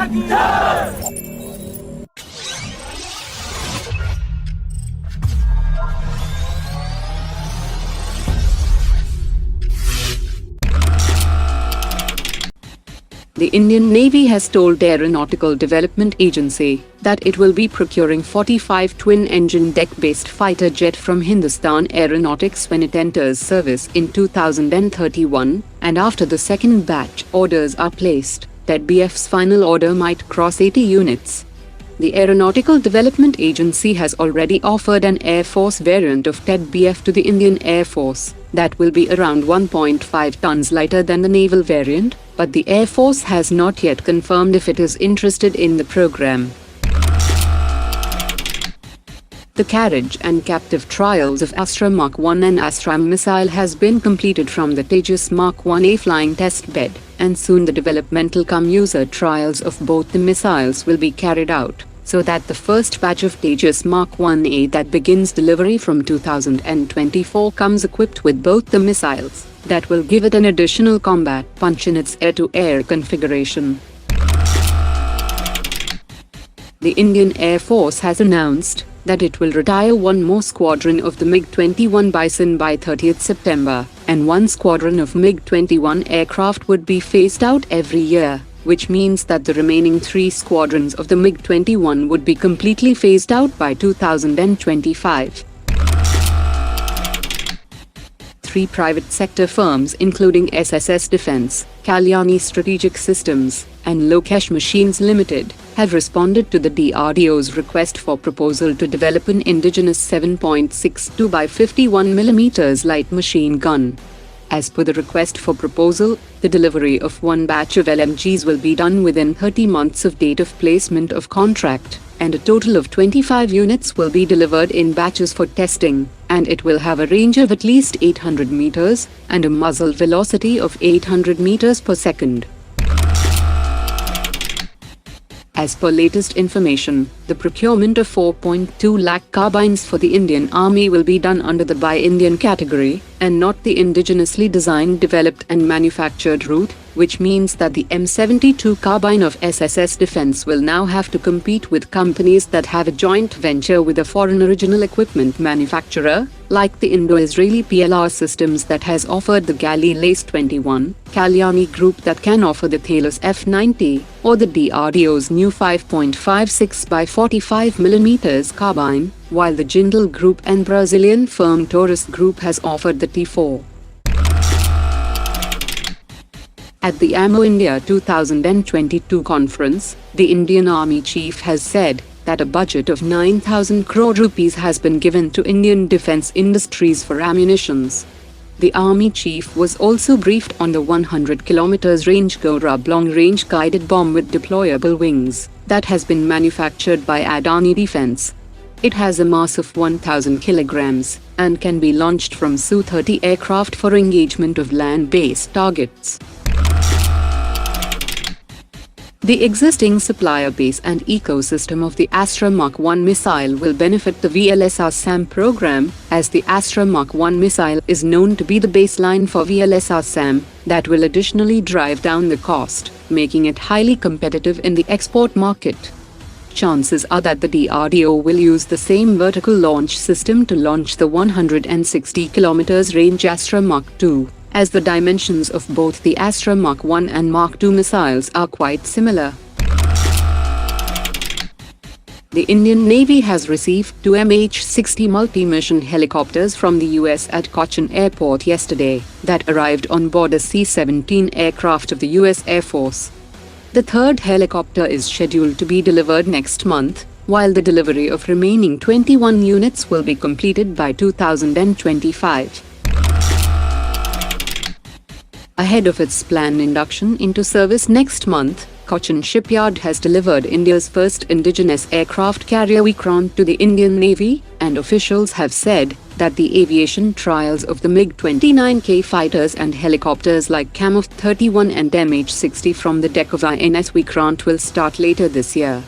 The Indian Navy has told the Aeronautical Development Agency that it will be procuring 45 twin-engine deck-based fighter jet from Hindustan Aeronautics when it enters service in 2031, and after the second batch orders are placed, TEDBF's final order might cross 80 units. The Aeronautical Development Agency has already offered an Air Force variant of TEDBF to the Indian Air Force that will be around 1.5 tons lighter than the naval variant, but the Air Force has not yet confirmed if it is interested in the program. The carriage and captive trials of Astra Mark 1 and ASRAAM missile has been completed from the Tejas Mark 1A flying test bed, and soon the developmental user trials of both the missiles will be carried out, so that the first batch of Tejas Mark 1A that begins delivery from 2024 comes equipped with both the missiles. That will give it an additional combat punch in its air-to-air configuration. The Indian Air Force has announced that it will retire one more squadron of the MiG-21 Bison by 30th September, and one squadron of MiG-21 aircraft would be phased out every year, which means that the remaining 3 squadrons of the MiG-21 would be completely phased out by 2025. 3 private sector firms including SSS Defence, Kalyani Strategic Systems, and Lokesh Machines Limited have responded to the DRDO's request for proposal to develop an indigenous 7.62 by 51 mm light machine gun. As per the request for proposal, the delivery of one batch of LMGs will be done within 30 months of date of placement of contract, and a total of 25 units will be delivered in batches for testing, and it will have a range of at least 800 meters and a muzzle velocity of 800 meters per second. As per latest information, the procurement of 4.2 lakh carbines for the Indian Army will be done under the Buy Indian category, and not the indigenously designed, developed and manufactured route, which means that the M72 carbine of SSS Defence will now have to compete with companies that have a joint venture with a foreign original equipment manufacturer, like the Indo-Israeli PLR Systems that has offered the Galley Lace 21, Kalyani Group that can offer the Thalos F90, or the DRDO's new 5.56 by 45 mm carbine, while the Jindal Group and Brazilian firm Taurus Group has offered the T4. At the Ammo India 2022 conference, the Indian Army Chief has said that a budget of 9,000 crore rupees has been given to Indian defence industries for ammunitions. The Army Chief was also briefed on the 100 km range Gaurav long-range guided bomb with deployable wings that has been manufactured by Adani Defence. It has a mass of 1,000 kilograms and can be launched from Su-30 aircraft for engagement of land-based targets. The existing supplier base and ecosystem of the Astra Mark 1 missile will benefit the VL-SRSAM program, as the Astra Mark 1 missile is known to be the baseline for VL-SRSAM that will additionally drive down the cost, making it highly competitive in the export market. Chances are that the DRDO will use the same vertical launch system to launch the 160 km range Astra Mark 2. As the dimensions of both the Astra Mark 1 and Mark 2 missiles are quite similar. The Indian Navy has received 2 MH-60 multi-mission helicopters from the US at Cochin Airport yesterday, that arrived on board a C-17 aircraft of the US Air Force. The third helicopter is scheduled to be delivered next month, while the delivery of remaining 21 units will be completed by 2025. Ahead of its planned induction into service next month, Cochin Shipyard has delivered India's first indigenous aircraft carrier Vikrant to the Indian Navy, and officials have said that the aviation trials of the MiG-29K fighters and helicopters like Camov-31 and MH-60 from the deck of INS Vikrant will start later this year.